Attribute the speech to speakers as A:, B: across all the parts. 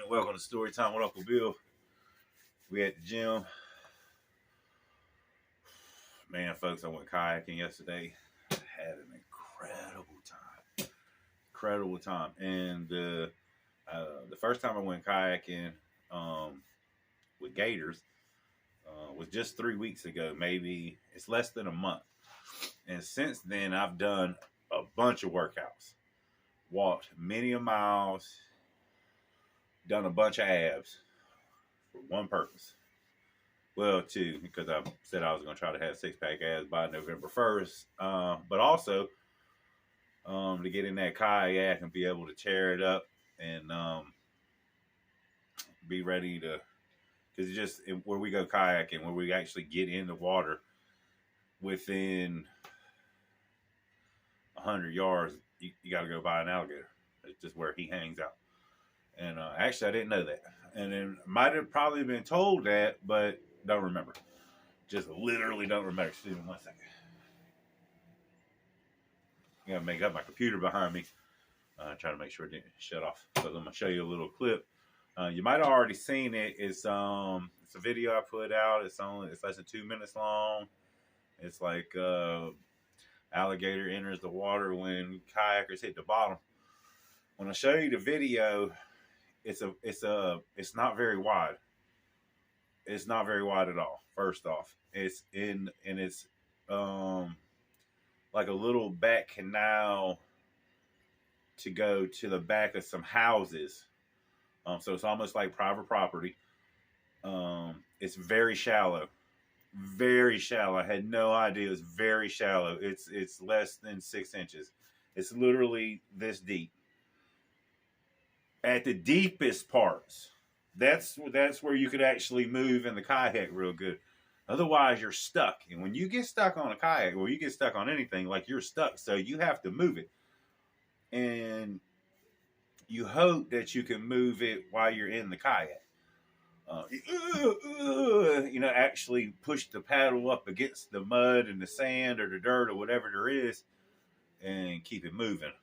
A: And welcome to Story Time with Uncle Bill. We at the gym. Man, folks, I went kayaking yesterday. Had an incredible time. Incredible time. And the first time I went kayaking with gators was just 3 weeks ago. Maybe it's less than a month. And since then, I've done a bunch of workouts. Walked many a miles. Done a bunch of abs for one purpose. Well, two, because I said I was going to try to have six-pack abs by November 1st. But also to get in that kayak and be able to tear it up and be ready to, because just where we go kayaking, where we actually get in the water within 100 yards, you got to go by an alligator. It's just where he hangs out. And actually, I didn't know that. And then might have probably been told that, but don't remember. Just literally don't remember. Excuse me 1 second. I gotta make up my computer behind me. Trying to make sure it didn't shut off. So I'm gonna show you a little clip. You might have already seen it. It's a video I put out. It's less than 2 minutes long. It's like alligator enters the water when kayakers hit the bottom. When I show you the video, it's not very wide. It's not very wide at all. First off, it's like a little back canal to go to the back of some houses. So it's almost like private property. It's very shallow. Very shallow. I had no idea it was very shallow. It's less than 6 inches. It's literally this deep. At the deepest parts, that's where you could actually move in the kayak real good. Otherwise, you're stuck. And when you get stuck on a kayak, or you get stuck on anything, like you're stuck, so you have to move it. And you hope that you can move it while you're in the kayak. Actually push the paddle up against the mud and the sand or the dirt or whatever there is and keep it moving.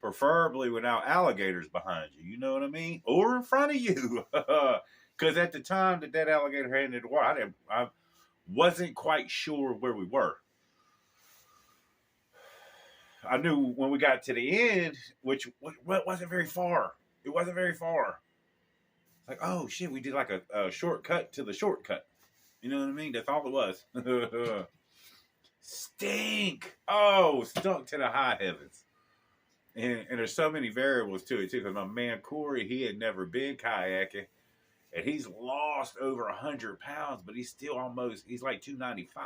A: Preferably without alligators behind you, you know what I mean? Or in front of you. Because at the time that alligator had into the water, I wasn't quite sure where we were. I knew when we got to the end, which wasn't very far. It wasn't very far. It's like, oh shit, we did like a shortcut to the shortcut. You know what I mean? That's all it was. Stink. Oh, stunk to the high heavens. And there's so many variables to it too. Because my man Corey, he had never been kayaking, and he's lost over 100 pounds, but he's still he's like 295.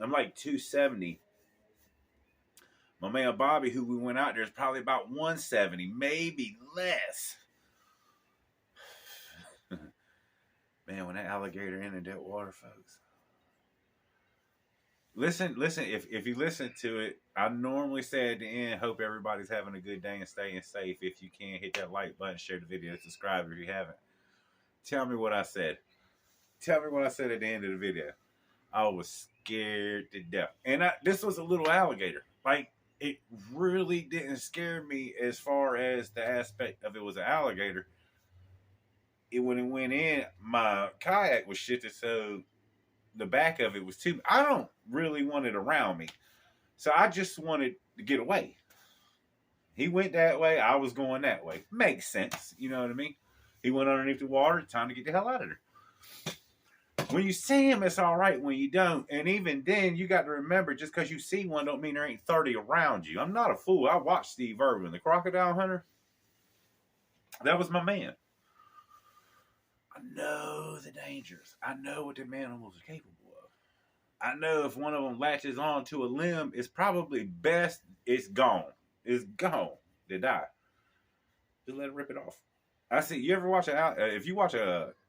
A: I'm like 270. My man Bobby, who we went out there, is probably about 170, maybe less. Man, when that alligator entered that water, folks. Listen, if you listen to it, I normally say at the end, hope everybody's having a good day and staying safe. If you can, hit that like button, share the video, subscribe if you haven't. Tell me what I said. Tell me what I said at the end of the video. I was scared to death. And this was a little alligator. Like, it really didn't scare me as far as the aspect of it was an alligator. When it went in, my kayak was shifted, so the back of it was too. I don't really want it around me, so I just wanted to get away. He went that way, I was going that way. Makes sense, you know what I mean? He went underneath the water. Time to get the hell out of there. When you see him, it's all right. When you don't, and even then, you got to remember, just because you see one, don't mean there ain't 30 around you. I'm not a fool. I watched Steve Irwin, the crocodile hunter. That was my man. I know the dangers. I know what them animals are capable of. I know if one of them latches on to a limb, it's probably best it's gone. It's gone. They die. Just let it rip it off. I see. You ever watch if you watch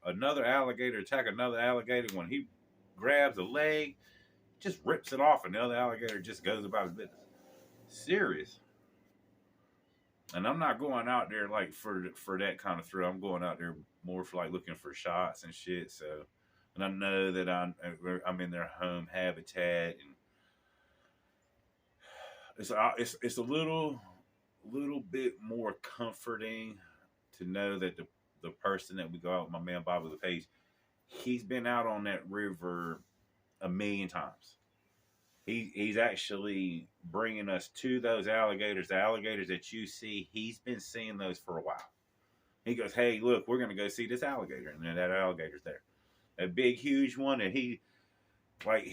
A: another alligator attack another alligator, when he grabs a leg, just rips it off, and the other alligator just goes about his business. Serious. And I'm not going out there like for that kind of thrill. I'm going out there more for like looking for shots and shit. So, and I know that I'm in their home habitat, and it's a little bit more comforting to know that the person that we go out with, my man Bobby LePage, he's been out on that river a million times. He's actually bringing us to those alligators, the alligators that you see. He's been seeing those for a while. He goes, "Hey, look, we're gonna go see this alligator," and then that alligator's there, a big, huge one. And like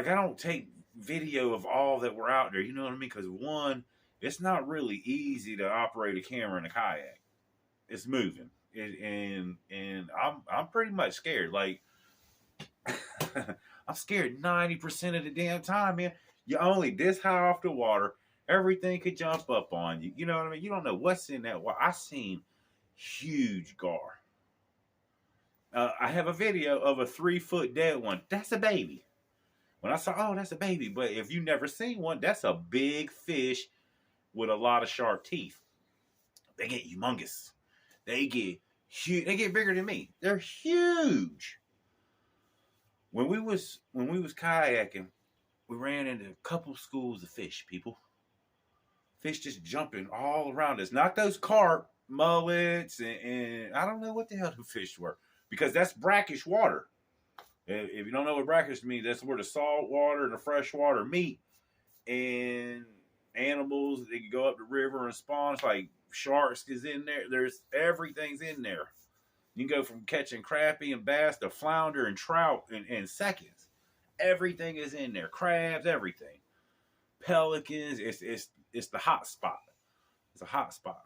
A: I don't take video of all that we're out there. You know what I mean? Because one, it's not really easy to operate a camera in a kayak. It's moving, and I'm pretty much scared. Like I'm scared 90% of the damn time, man. You're only this high off the water. Everything could jump up on you. You know what I mean? You don't know what's in that water. I seen huge gar. I have a video of a 3-foot dead one. That's a baby. When I saw, oh, that's a baby. But if you never seen one, that's a big fish with a lot of sharp teeth. They get humongous. They get huge. They get bigger than me. They're huge. When we was kayaking, we ran into a couple schools of fish, people. Fish just jumping all around us. Not those carp, mullets, and I don't know what the hell the fish were. Because that's brackish water. If you don't know what brackish means, that's where the salt water and the fresh water meet. And animals, they can go up the river and spawn. It's like sharks is in there. Everything's in there. You can go from catching crappie and bass to flounder and trout in seconds. Everything is in there. Crabs, everything. Pelicans. It's the hot spot. It's a hot spot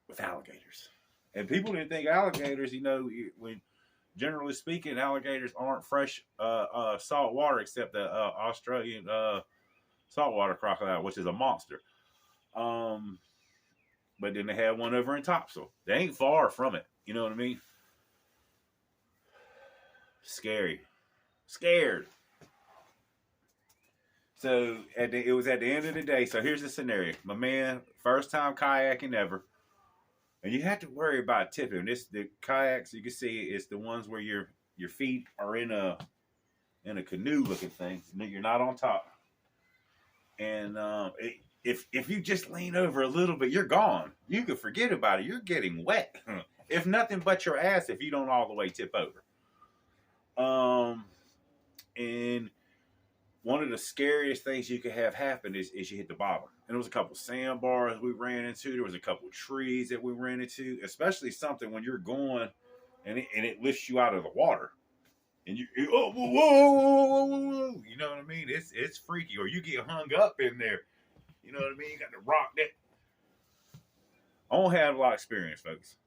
A: with alligators. And people didn't think alligators, when generally speaking, alligators aren't fresh salt water except the Australian saltwater crocodile, which is a monster. But then they had one over in Topsail. They ain't far from it. You know what I mean? Scary. Scared. So it was at the end of the day. So here's the scenario. My man, first time kayaking ever. And you have to worry about tipping. The kayaks, you can see it's the ones where your feet are in a canoe looking thing. You're not on top. And if you just lean over a little bit, you're gone. You can forget about it. You're getting wet. If nothing but your ass if you don't all the way tip over. And one of the scariest things you could have happen is you hit the bottom. And there was a couple sandbars we ran into. There was a couple trees that we ran into, especially something when you're going and it lifts you out of the water. And you whoa, whoa, whoa, whoa. You know what I mean? It's freaky. Or you get hung up in there. You know what I mean? You got to rock that. I don't have a lot of experience, folks.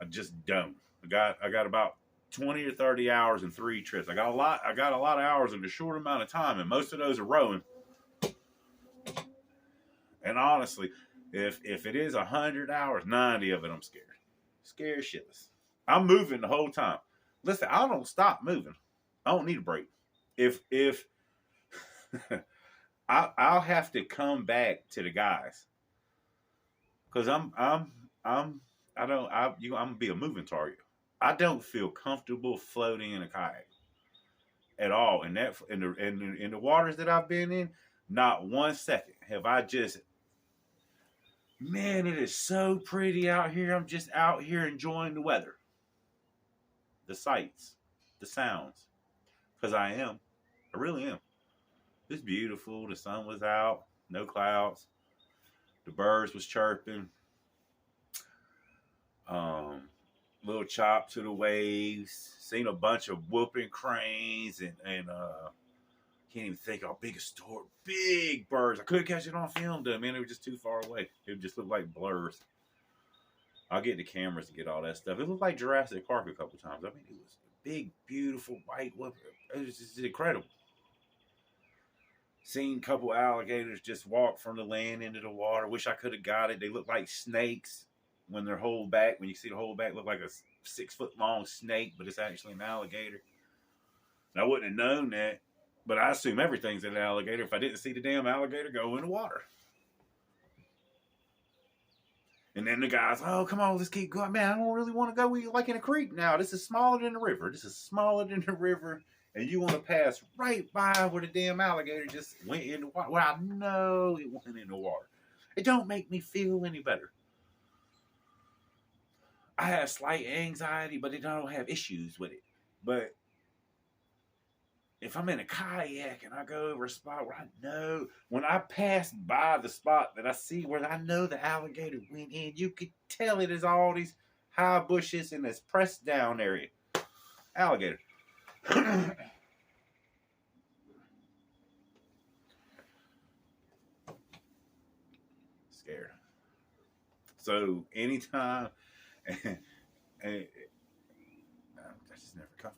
A: I just don't. I got about 20 or 30 hours in 3 trips. I got a lot of hours in a short amount of time, and most of those are rowing. And honestly, if it is 100 hours, 90 of it I'm scared. Scared shitless. I'm moving the whole time. Listen, I don't stop moving. I don't need a break. If I'll have to come back to the guys. Cause I'm gonna be a moving target. I don't feel comfortable floating in a kayak at all. In the waters that I've been in, not 1 second have I just. Man, it is so pretty out here. I'm just out here enjoying the weather, the sights, the sounds. Because I really am. It's beautiful. The sun was out, no clouds. The birds was chirping. Little chop to the waves. Seen a bunch of whooping cranes and can't even think how big a store. Big birds. I couldn't catch it on film though, man. They were just too far away. It just looked like blurs. I'll get the cameras to get all that stuff. It looked like Jurassic Park a couple times. I mean, it was big, beautiful, white whooping. It was just incredible. Seen a couple alligators just walk from the land into the water. Wish I could have got it. They look like snakes when they're whole back. When you see the whole back, look like a 6-foot long snake, but it's actually an alligator. And I wouldn't have known that, but I assume everything's an alligator if I didn't see the damn alligator go in the water. And then the guys, oh, come on, let's keep going. Man, I don't really want to go like in a creek now. This is smaller than the river. And you want to pass right by where the damn alligator just went in the water. Well, I know it went in the water. It don't make me feel any better. I have slight anxiety, but I don't have issues with it. But if I'm in a kayak and I go over a spot where I know, when I pass by the spot that I see where I know the alligator went in, you could tell it is all these high bushes in this pressed down area. Alligator. Scared. So anytime, and that's just never comfortable.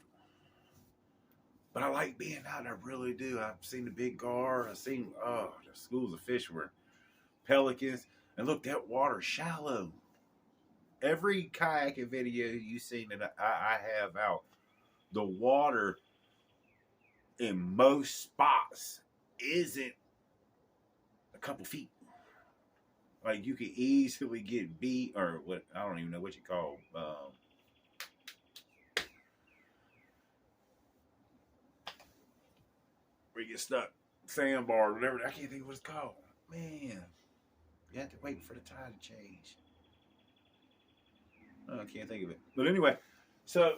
A: But I like being out. I really do. I've seen the big gar. I've seen the schools of fish were pelicans. And look, that water's shallow. Every kayaking video you've seen that I have out, the water in most spots isn't a couple feet. Like you could easily get beat, or what, I don't even know what you call where you get stuck, sandbar or whatever. I can't think of what it's called. Man, you have to wait for the tide to change. Oh, I can't think of it. But anyway, so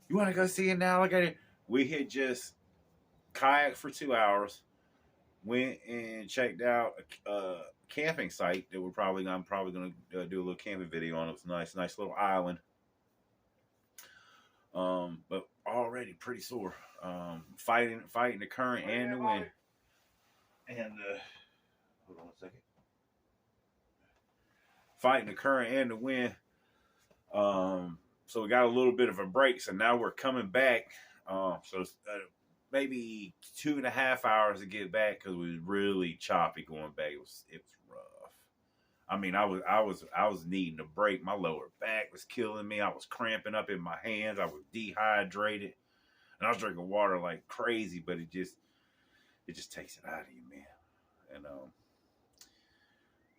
A: you want to go see an alligator? We had just kayaked for 2 hours, went and checked out a camping site that I'm probably going to do a little camping video on. It was a nice little island. But already pretty sore. Fighting the current and the wind. And hold on a second. Fighting the current and the wind. So we got a little bit of a break. So now we're coming back. So maybe 2.5 hours to get back because it was really choppy going back. It was rough. I mean, I was needing a break. My lower back was killing me. I was cramping up in my hands. I was dehydrated, and I was drinking water like crazy. But it just takes it out of you, man. And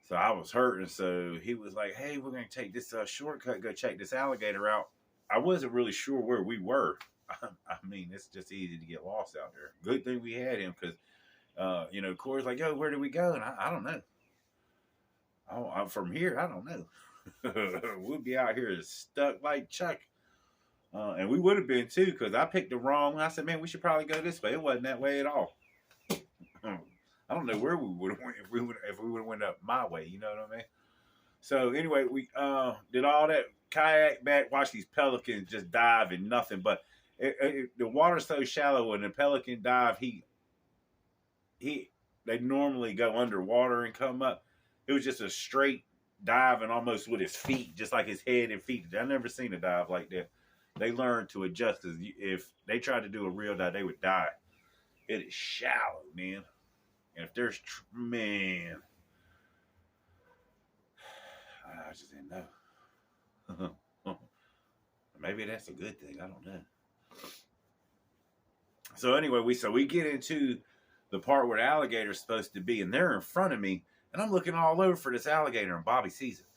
A: so I was hurting. So he was like, "Hey, we're gonna take this shortcut. Go check this alligator out." I wasn't really sure where we were. I mean, it's just easy to get lost out there. Good thing we had him because, Corey's like, "Yo, where do we go?" And I don't know. I'm from here. I don't know. We'll be out here stuck like Chuck. And we would have been too because I picked the wrong one. I said, "Man, we should probably go this way." It wasn't that way at all. I don't know where we would have went if we would have went up my way. You know what I mean? So anyway, we did all that, kayak back, watch these pelicans just dive and nothing. But the water's so shallow when the pelican dive, they normally go underwater and come up. It was just a straight dive and almost with his feet, just like his head and feet. I've never seen a dive like that. They learned to adjust because if they tried to do a real dive, they would die. It is shallow, man. And if there's, man, I just didn't know. Maybe that's a good thing. I don't know. So anyway, we get into the part where the alligator's supposed to be, and they're in front of me, and I'm looking all over for this alligator, and Bobby sees it.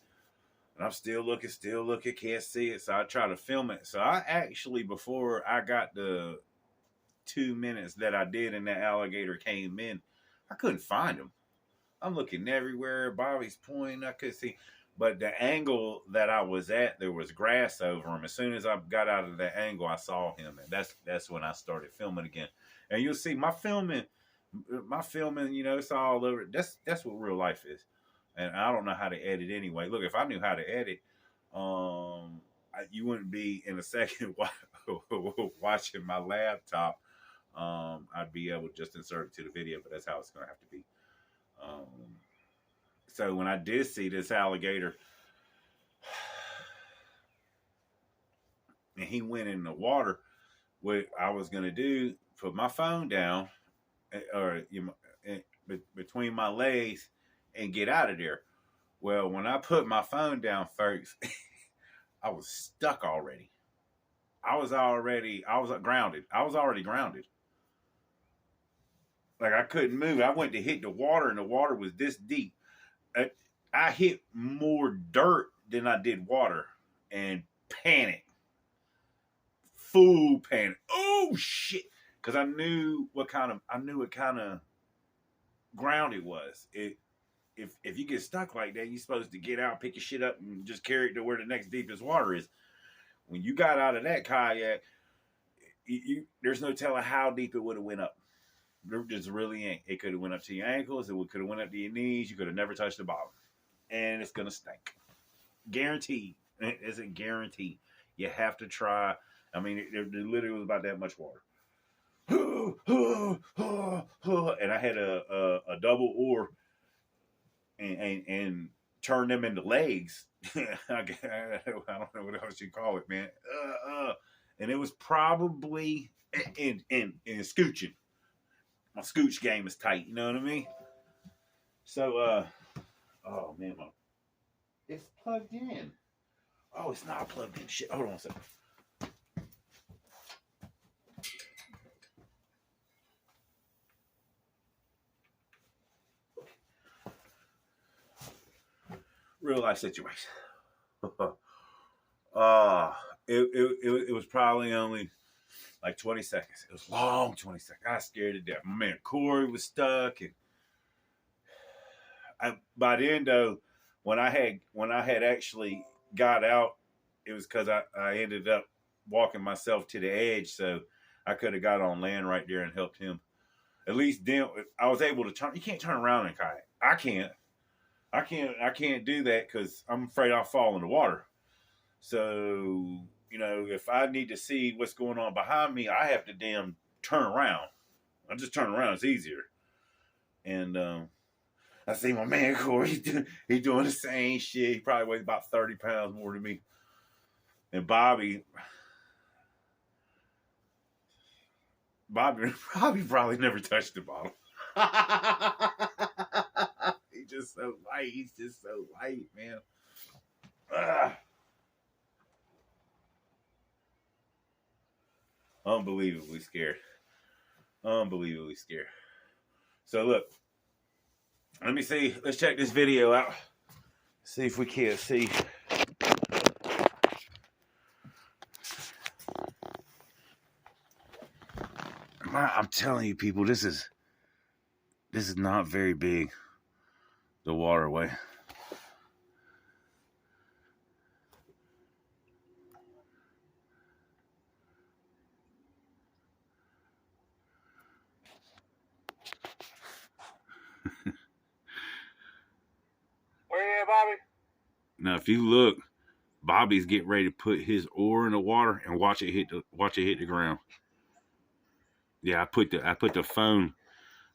A: And I'm still looking, can't see it, so I try to film it. So I actually, before I got the 2 minutes that I did and that alligator came in, I couldn't find him. I'm looking everywhere. Bobby's pointing. I couldn't see. But the angle that I was at, there was grass over him. As soon as I got out of that angle, I saw him. And that's when I started filming again. And you'll see my filming, it's all over. That's what real life is. And I don't know how to edit anyway. Look, if I knew how to edit, you wouldn't be in a second watching my laptop. I'd be able to just insert it to the video, but that's how it's going to have to be. So when I did see this alligator, and he went in the water, what I was going to do, put my phone down, or between my legs, and get out of there. Well, when I put my phone down first, I was stuck already. I was grounded. I was already grounded. Like I couldn't move. I went to hit the water, and the water was this deep. I hit more dirt than I did water, and panic. Full panic. Oh shit! Because I knew what kind of ground it was. If you get stuck like that, you're supposed to get out, pick your shit up, and just carry it to where the next deepest water is. When you got out of that kayak, there's no telling how deep it would have went up. There just really ain't. It could have went up to your ankles. It could have went up to your knees. You could have never touched the bottom, and it's gonna stink. Guaranteed. It's a guarantee. You have to try. I mean, it literally was about that much water. And I had a double oar and turn them into legs. I don't know what else you call it, man. And it was probably in scooching. My scooch game is tight. You know what I mean? So, oh man, it's plugged in. Oh, it's not plugged in. Shit. Hold on a second. Real life situation. It was probably only like 20 seconds. It was long 20 seconds. I was scared to death. My man Corey was stuck, and by the end though, when I had actually got out, it was because I ended up walking myself to the edge, so I could have got on land right there and helped him. At least then I was able to turn. You can't turn around in a kayak. I can't do that because I'm afraid I'll fall in the water. So, you know, if I need to see what's going on behind me, I have to damn turn around. I just turn around. It's easier. And I see my man Corey. He's doing the same shit. He probably weighs about 30 pounds more than me. And Bobby probably never touched the bottom. He's just so light. He's just so light, man. Unbelievably scared. Unbelievably scared. So look, let me see. Let's check this video out. See if we can't see. I'm telling you, people, this is not very big. The waterway.
B: Where you at, Bobby?
A: Now, if you look, Bobby's getting ready to put his oar in the water and watch it hit the ground. Yeah, I put the phone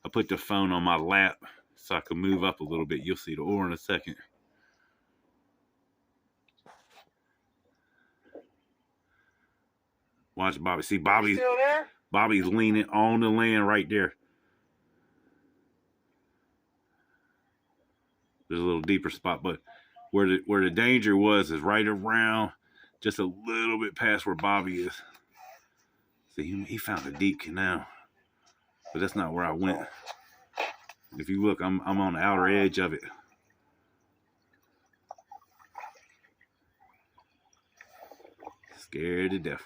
A: on my lap so I can move up a little bit. You'll see the oar in a second. Watch Bobby. See Bobby's
B: still there?
A: Bobby's leaning on the land right there. There's a little deeper spot, but where the danger was is right around just a little bit past where Bobby is. See, he found a deep canal, but that's not where I went. If you look, I'm on the outer edge of it. Scared to death.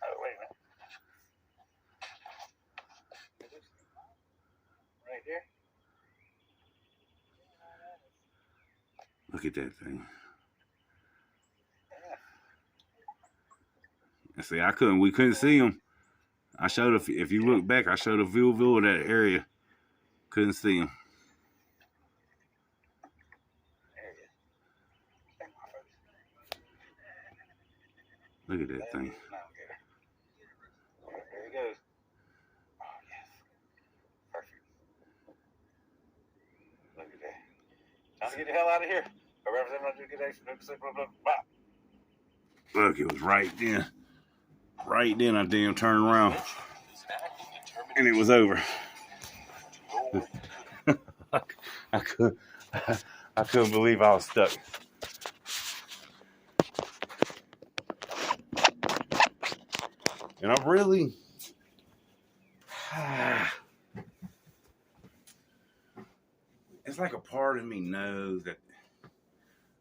B: Oh, wait a minute. Right there?
A: Look at that thing. Yeah. See, we couldn't see him. I showed if you look back, I showed a view of that area. Couldn't see him.
B: There he is.
A: Look at that thing.
B: There he goes. Oh, yes. Perfect. Look at that. Time to get the hell out of here.
A: Look, it was right then. Right then, I damn turned around. And it was over. I couldn't believe I was stuck. And I'm really... It's like a part of me knows that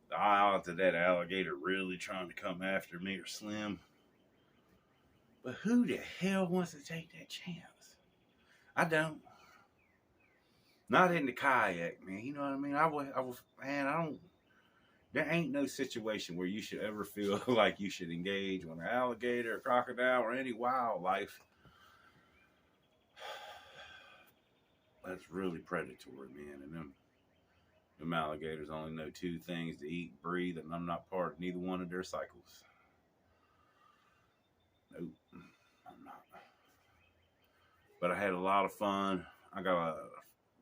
A: the odds of that alligator really trying to come after me are slim. But who the hell wants to take that chance? I don't. Not in the kayak, man. You know what I mean? Man, I don't. There ain't no situation where you should ever feel like you should engage with an alligator, a crocodile, or any wildlife that's really predatory, man. And them alligators only know two things: to eat, breathe, and I'm not part of neither one of their cycles. Nope, I'm not. But I had a lot of fun. I got a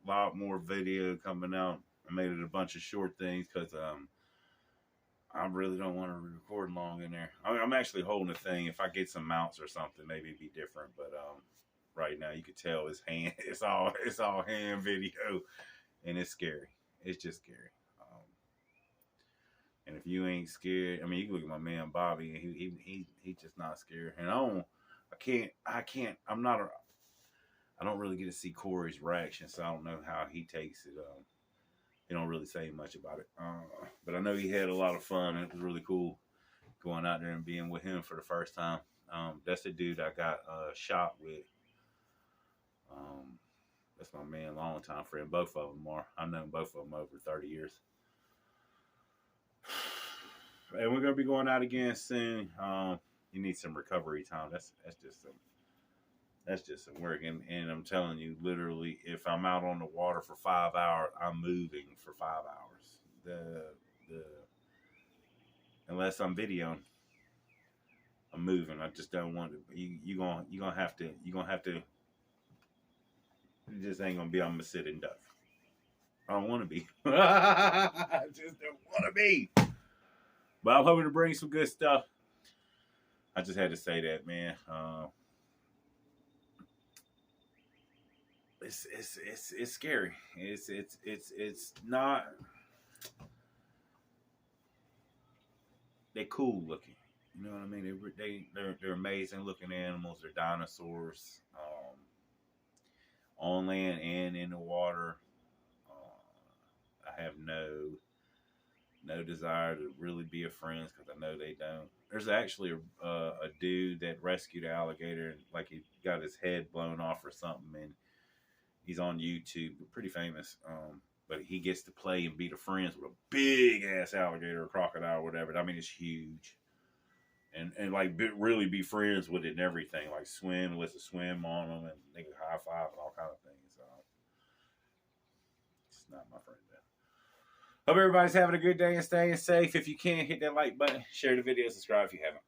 A: lot more video coming out. I made it a bunch of short things because I really don't want to record long in there. I'm actually holding a thing. If I get some mounts or something, maybe it'd be different. But right now you can tell it's hand. It's all hand video, and it's scary. It's just scary. And if you ain't scared, I mean, you can look at my man Bobby, and he's just not scared. And I can't. I don't really get to see Corey's reaction, so I don't know how he takes it. He don't really say much about it, but I know he had a lot of fun. And it was really cool going out there and being with him for the first time. That's the dude I got shot with. That's my man, longtime friend. Both of them are. I've known both of them over 30 years. And we're gonna be going out again soon. You need some recovery time. That's just some work. And I'm telling you, literally, if I'm out on the water for 5 hours, I'm moving for 5 hours. The unless I'm videoing, I'm moving. I just don't want to. You gonna have to. It just ain't gonna be. I'm gonna sit and duck. I don't want to be. I just don't want to be. But I'm hoping to bring some good stuff. I just had to say that, man. It's scary. It's not. They're cool looking. You know what I mean? They're amazing looking animals. They're dinosaurs. On land and in the water. I have no desire to really be a friend because I know they don't. There's actually a dude that rescued an alligator, and like he got his head blown off or something, and he's on YouTube, pretty famous. But he gets to play and be the friends with a big ass alligator or crocodile or whatever. I mean, it's huge, and like really be friends with it and everything. Like swim, let's swim on them, and they can high five and all kind of things. It's not my friend. Hope everybody's having a good day and staying safe. If you can, hit that like button, share the video, subscribe if you haven't.